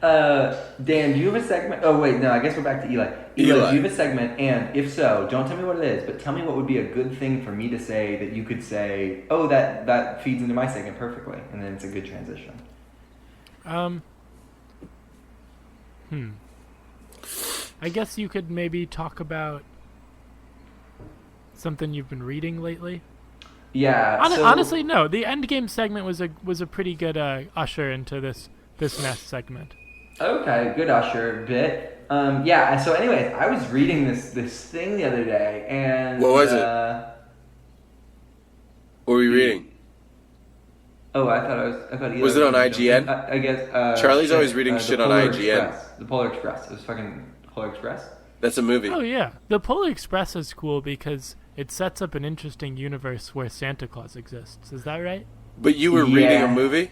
Dan, do you have a segment? Oh wait, no. I guess we're back to Eli. Eli, do you have a segment? And if so, don't tell me what it is, but tell me what would be a good thing for me to say that you could say. Oh, that feeds into my segment perfectly, and then it's a good transition. I guess you could maybe talk about something you've been reading lately. Yeah. Honestly, no. The Endgame segment was a pretty good usher into this next segment. Okay, good usher bit. Yeah. So, anyways, I was reading this thing the other day, and what was it? What were you reading? Oh, I thought Eli was it on IGN? I guess. Charlie's always reading shit on IGN. Express. The Polar Express. It was fucking Polar Express. That's a movie. Oh yeah, the Polar Express is cool because it sets up an interesting universe where Santa Claus exists. Is that right? But you were reading a movie?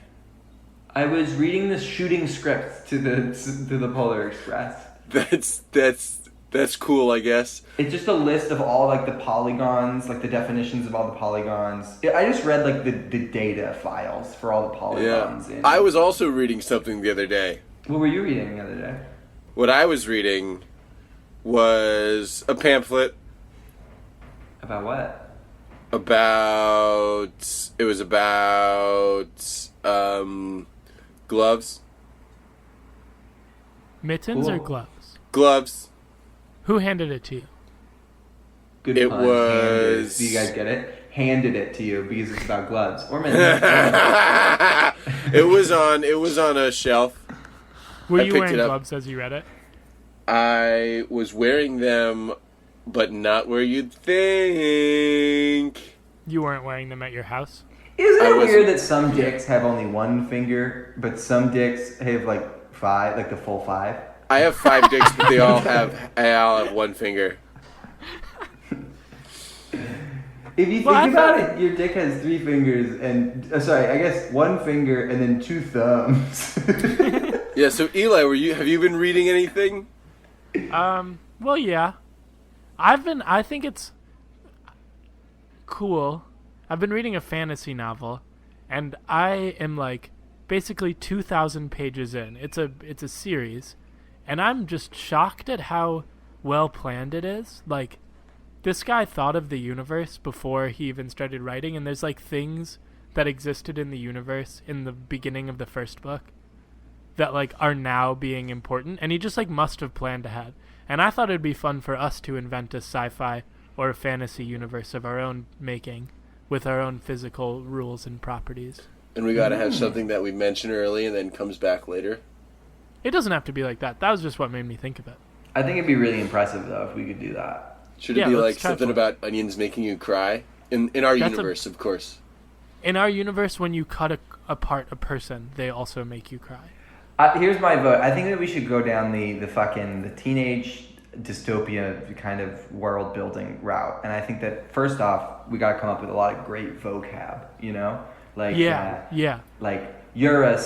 I was reading the shooting script to the Polar Express. That's cool, I guess. It's just a list of all like the polygons, like the definitions of all the polygons. I just read like the data files for all the polygons. Yeah. I was also reading something the other day. What were you reading the other day? What I was reading was a pamphlet. About what? It was about gloves. Mittens or gloves? Gloves. Who handed it to you? Good it pun. Was. Do you guys get it? Handed it to you because it's about gloves or mittens. It was on a shelf. Were you wearing gloves as you read it? I was wearing them, but not where you'd think. You weren't wearing them at your house? Isn't it weird that some dicks have only one finger, but some dicks have like five, like the full five? I have 5 dicks, but they all have one finger. If you think about it, your dick has 3 fingers and I guess 1 finger and then 2 thumbs. Yeah. So Eli, have you been reading anything? Well, yeah. I think it's cool. I've been reading a fantasy novel, and I am like basically 2,000 pages in. It's a series, and I'm just shocked at how well planned it is. Like, this guy thought of the universe before he even started writing, and there's like things that existed in the universe in the beginning of the first book that like are now being important, and he just like must have planned ahead. And I thought it'd be fun for us to invent a sci-fi or a fantasy universe of our own making with our own physical rules and properties. And we gotta have something that we mention early and then comes back later. It doesn't have to be like that. That was just what made me think of it. I think it'd be really impressive though if we could do that. Should it be like something about onions making you cry? In our universe, of course. In our universe, when you cut apart a person, they also make you cry. Here's my vote. I think that we should go down the teenage dystopia kind of world building route. And I think that first off, we got to come up with a lot of great vocab, you know? Like like you're a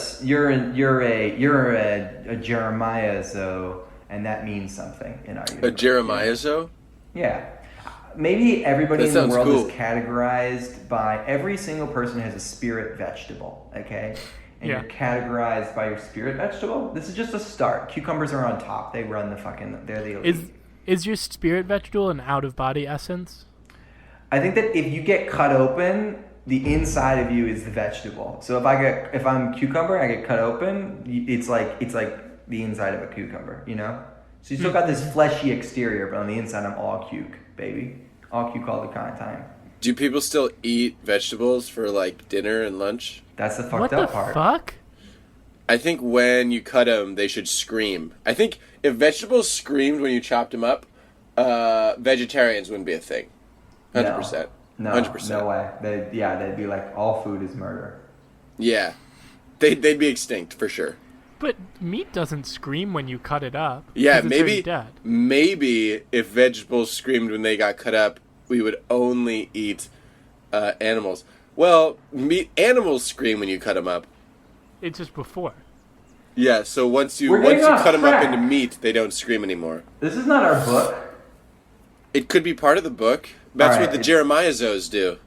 Jeremiah so, and that means something in our universe. A Jeremiah so? Yeah. Maybe everybody in the world cool. is categorized by every single person has a spirit vegetable, okay? And you're categorized by your spirit vegetable. This is just a start. Cucumbers are on top. They run they're the elite. Is your spirit vegetable an out-of-body essence? I think that if you get cut open, the inside of you is the vegetable. So if I'm cucumber, I get cut open, it's like the inside of a cucumber, you know? So you still got this fleshy exterior, but on the inside I'm all cuke, baby. All cuke all the time. Do people still eat vegetables for like dinner and lunch? That's the fucked up part. What the fuck? I think when you cut them, they should scream. I think if vegetables screamed when you chopped them up, vegetarians wouldn't be a thing. 100%. No, 100%. No way. They'd be like, all food is murder. Yeah. They'd be extinct, for sure. But meat doesn't scream when you cut it up. Yeah, it's already dead. Maybe if vegetables screamed when they got cut up, we would only eat animals. Well, animals scream when you cut them up. It's just before. Yeah, so once you cut them up into meat, they don't scream anymore. This is not our book. It could be part of the book. That's what the Jeremiah Zoes do.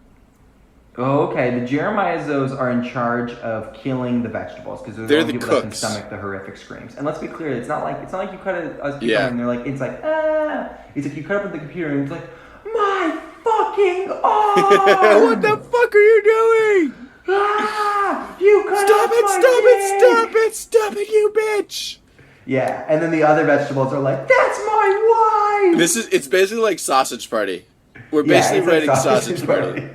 Oh, okay. The Jeremiahs are in charge of killing the vegetables because they're They're the the only people that can cooks. stomach the horrific screams. And let's be clear, it's not like you cut a cucumber Yeah. and they're like it's like ah. It's like you cut up with the computer and it's like my fucking arm. What the fuck are you doing? Ah! You cut Stop off it! my Stop leg! it! Stop it! Stop it! You bitch! Yeah, and then the other vegetables are like, "That's my wife." It's basically like Sausage Party. We're Yeah, basically it's like writing Sausage Party.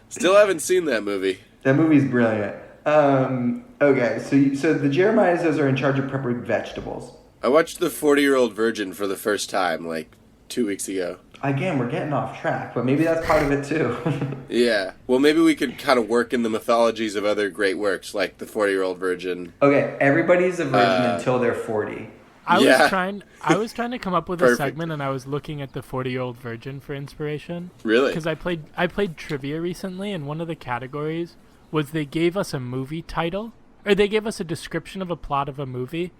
Still haven't seen that movie. That movie's brilliant. Okay, so the Jeremiahs are in charge of preparing vegetables. I watched The 40-Year-Old Virgin for the first time like 2 weeks ago. Again, we're getting off track, but maybe that's part of it too. Yeah. Well, maybe we could kind of work in the mythologies of other great works like The 40-Year-Old Virgin. Okay, everybody's a virgin until they're 40. I Yeah. was trying to come up with a Perfect. segment, and I was looking at the 40-Year-Old Virgin for inspiration. Really? Because I played trivia recently, and one of the categories was they gave us a movie title, or they gave us a description of a plot of a movie,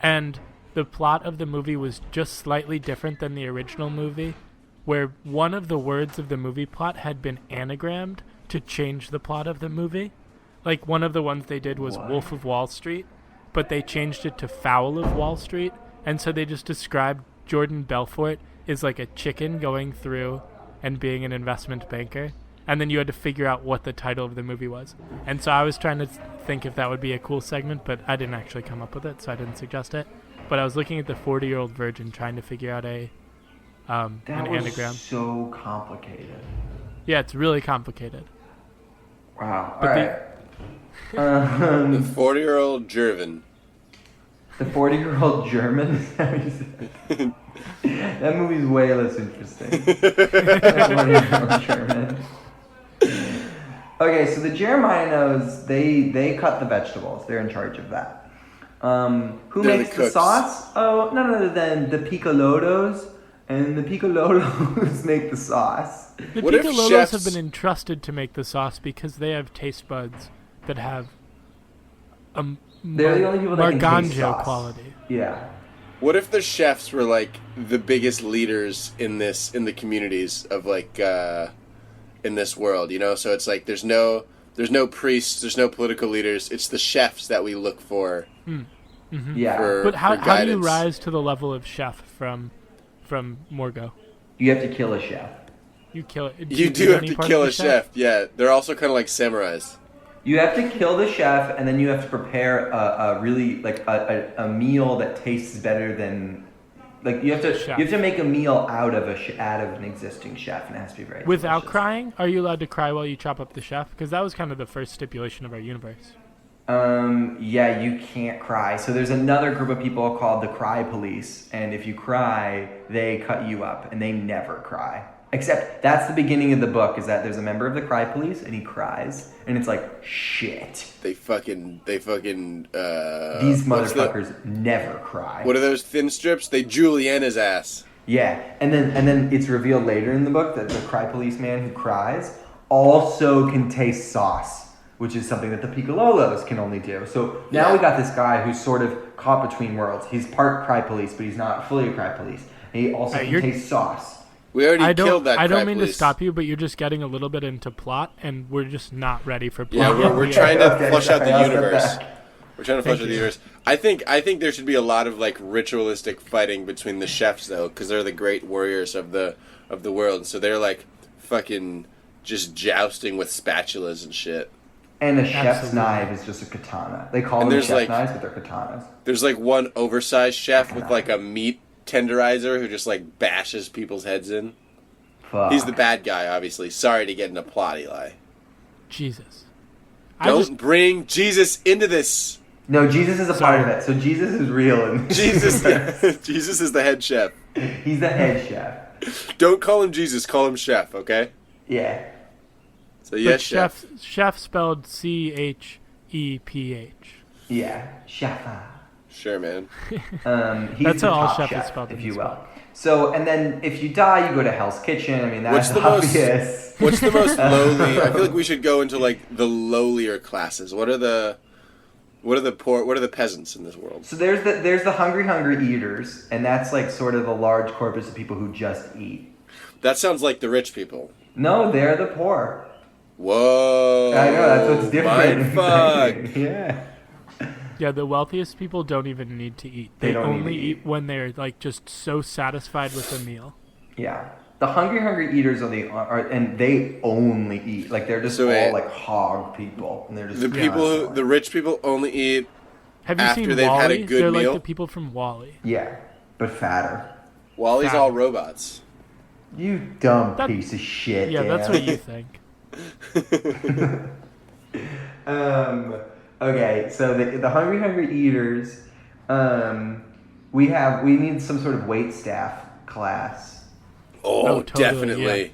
and the plot of the movie was just slightly different than the original movie, where one of the words of the movie plot had been anagrammed to change the plot of the movie. Like, one of the ones they did was What? Wolf of Wall Street, but they changed it to Fowl of Wall Street, and so they just described Jordan Belfort as like a chicken going through and being an investment banker, and then you had to figure out what the title of the movie was. And so I was trying to think if that would be a cool segment, but I didn't actually come up with it, so I didn't suggest it. But I was looking at the 40-Year-Old Virgin trying to figure out an That was anagram. so complicated. Yeah, it's really complicated. Wow. All But right. The 40-Year-Old Gervin. The 40-year-old German. Is that what you said? That movie's way less interesting. The 40-year-old German. Okay, so the Jeremiah knows they cut the vegetables. They're in charge of that. Who They're makes the the cooks. sauce? Oh, none other than the Picolotos, and the Picolotos make the sauce. The What if Picololos chefs- have been entrusted to make the sauce because they have taste buds that have a They're the only people that can taste Marganjo sauce. quality. Yeah. What if the chefs were like the biggest leaders in the communities of like in this world, you know? So it's like there's no priests, there's no political leaders. It's the chefs that we look for. Yeah. For- But how do you guidance. rise to the level of chef from Morgo? You have to kill a chef. You kill it. You do have to kill a chef. Yeah, they're also kind of like samurais. You have to kill the chef, and then you have to prepare a really like a meal that tastes better than like you have Chef. to make a meal out of an existing chef, and it has to be very Without delicious. crying? Are you allowed to cry while you chop up the chef? Because that was kind of the first stipulation of our universe. Yeah, you can't cry. So there's another group of people called the Cry Police, and if you cry, they cut you up, and they never cry. Except that's the beginning of the book, is that there's a member of the Cry Police, and he cries, and it's like, shit. They fucking These what's the- motherfuckers never cry. What are those thin strips? They julienne his ass. Yeah, and then it's revealed later in the book that the Cry Police man who cries also can taste sauce, which is something that the Picololos can only do. So now Yeah. we got this guy who's sort of caught between worlds. He's part Cry Police, but he's not fully a Cry Police. And he also can you're- taste sauce. We already I killed that. don't Cry mean to police. stop you, but you're just getting a little bit into plot, and we're just not ready for Yeah, plot. we're trying to Okay, flush out the sorry, I'll step universe. back. We're trying to flush Thank out the you. universe. I think there should be a lot of like ritualistic fighting between the chefs though, because they're the great warriors of the world. So they're like fucking just jousting with spatulas and shit. And a chef's Absolutely. knife is just a katana. They call And them there's, chef like- knives, but they're katanas. There's like one oversized chef with like a meat tenderizer who just like bashes people's heads in. Fuck. He's the bad guy, obviously. Sorry to get into plot, Eli. Jesus. Don't bring Jesus into this. No, Jesus is a Sorry. part of it. So Jesus is real. And Jesus, Jesus is the head chef. He's the head chef. Don't call him Jesus. Call him chef. Okay. Yeah. So But yes, chef. chef spelled CHEPH. Yeah. Chef. Sure, man. He's That's the how all top chef chef, is spelled in if you this will. book. So, and then if you die, you go to Hell's Kitchen. I mean, What's that's the most- obvious. What's the most lowly? I feel like we should go into like the lowlier classes. What are the poor? What are the peasants in this world? So there's the hungry eaters, and that's like sort of a large corpus of people who just eat. That sounds like the rich people. No, they're the poor. Whoa. I know, that's what's different. Mindfuck. Yeah. Yeah, the wealthiest people don't even need to eat. They They don't need only to eat eat. when they're like just so satisfied with a meal. Yeah. The hungry eaters and they only eat. Like, they're just So all wait. like hog people. And they're just The the rich people only eat Have you after seen they've Wall-E? had a good They're meal? like the people from Wall-E. Yeah, but fatter. Wally's Fat. all robots. You dumb That- piece of shit. Yeah, that's what you think. Okay, so the hungry eaters, we need some sort of wait staff class. Oh, totally, definitely. yeah.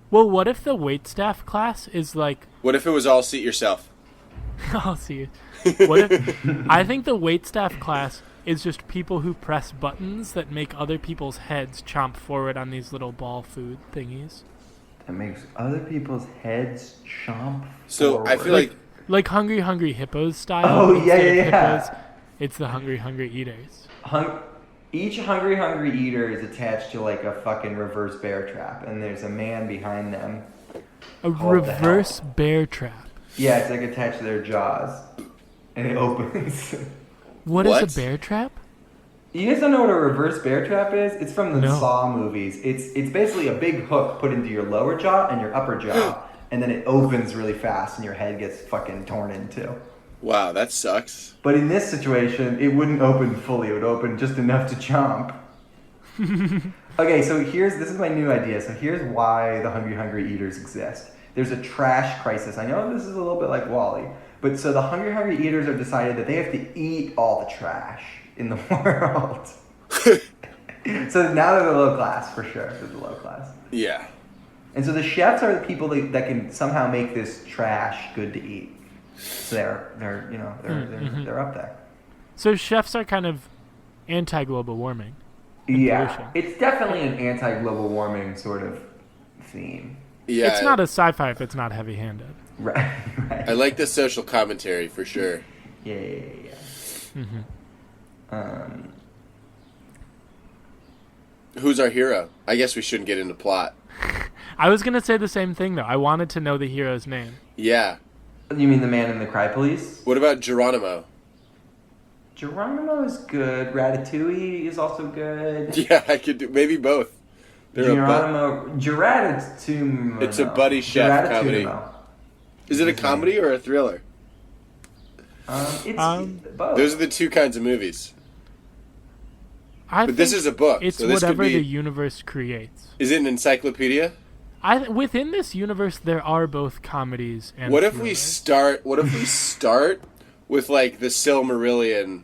Well, what if the waitstaff class is like... What if it was all seat yourself? I'll see you. What if... I think the waitstaff class is just people who press buttons that make other people's heads chomp forward on these little ball food thingies. That makes other people's heads chomp So forward. I feel like Like Hungry Hippos style. Oh, yeah, Instead of yeah. Hippos, it's the Hungry Eaters. Each hungry eater is attached to like a fucking reverse bear trap, and there's a man behind them. A What the reverse bear trap. Yeah, it's like attached to their jaws, and it opens. What is What? a bear trap? You guys don't know what a reverse bear trap is? It's from the No. Saw movies. It's basically a big hook put into your lower jaw and your upper jaw, and then it opens really fast, and your head gets fucking torn in two. wow, that sucks. But in this situation, it wouldn't open fully. It would open just enough to chomp. Okay, so this is my new idea. So here's why the hungry eaters exist. There's a trash crisis. I know this is a little bit like Wall-E, but so the hungry eaters have decided that they have to eat all the trash in the world. So now they're the low class, for sure. They're the low class. Yeah. And so the chefs are the people that can somehow make this trash good to eat. So they're up there. So chefs are kind of anti-global warming. Yeah, pollution. it's definitely an anti-global warming sort of theme. Yeah. It's not a sci-fi if it's not heavy-handed. Right, right. I like the social commentary for sure. Yeah. Who's our hero? I guess we shouldn't get into plot. I was going to say the same thing, though. I wanted to know the hero's name. Yeah. You mean the man in the Cry Police? What about Geronimo? Geronimo is good. Ratatouille is also good. Yeah, I could do maybe both. They're Geronimo. It's a buddy chef comedy. Geronimo. Is it a comedy or a thriller? It's both. Those are the two kinds of movies. But this is a book, It's so this could whatever be- the universe creates. Is it an encyclopedia? Within this universe, there are both comedies and What if we thrillers. start with like the Silmarillion,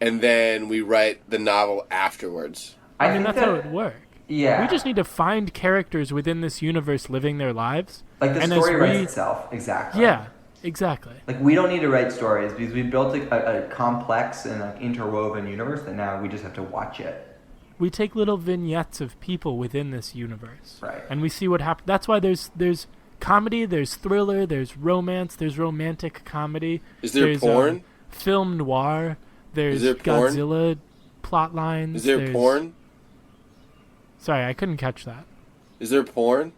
and then we write the novel afterwards? I mean, think that's how it would work. Yeah. We just need to find characters within this universe living their lives. Like the and story as writes we- itself. Exactly. Yeah, exactly. Like, we don't need to write stories because we built a complex and like interwoven universe that now we just have to watch it. We take little vignettes of people within this universe. Right. And we see what happens. That's why there's comedy, there's thriller, there's romance, there's romantic comedy. Is there there's, porn? Film noir. There's there porn? Godzilla plot lines. Is there there's- porn? Sorry, I couldn't catch that. Is there porn?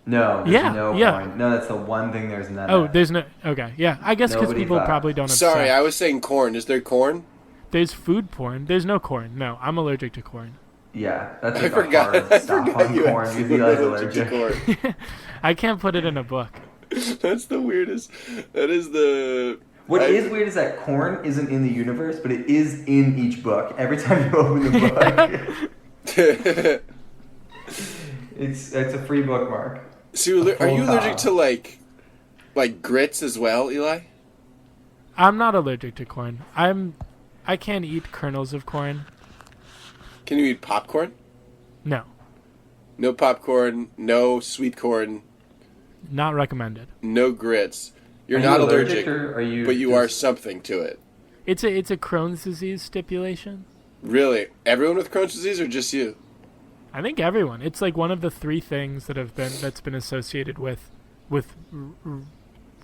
No, there's Yeah, no yeah. point. No, that's the one thing there's none Oh, of. there's no... Okay, yeah. I guess because Nobody people thought. probably don't have Sorry, sex. I was saying corn. Is there corn? There's food porn. There's no corn. No, I'm allergic to corn. Yeah, that's I like forgot. a hard I stop forgot on you corn actually because were Eli's allergic to allergic. corn. I can't put it in a book. That's the weirdest. That is the. What is weird is that corn isn't in the universe, but it is in each book. Every time you open the book, it's a free bookmark. So, are you full allergic top. to like grits as well, Eli? I'm not allergic to corn. I can't eat kernels of corn. Can you eat popcorn? No, No popcorn, no sweet corn, not recommended. no grits. You're Are not you allergic, or are you? but you are something to it. It's a Crohn's disease stipulation. Really? Everyone with Crohn's disease or just you? I think everyone. It's like one of the three things that's been associated with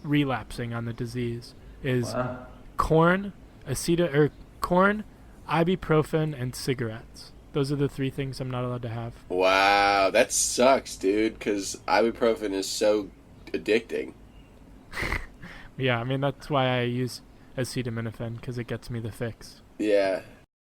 relapsing on the disease is Wow. corn, corn, ibuprofen, and cigarettes. Those are the 3 things I'm not allowed to have. Wow, that sucks, dude, because ibuprofen is so addicting. Yeah, I mean, that's why I use acetaminophen, because it gets me the fix. Yeah,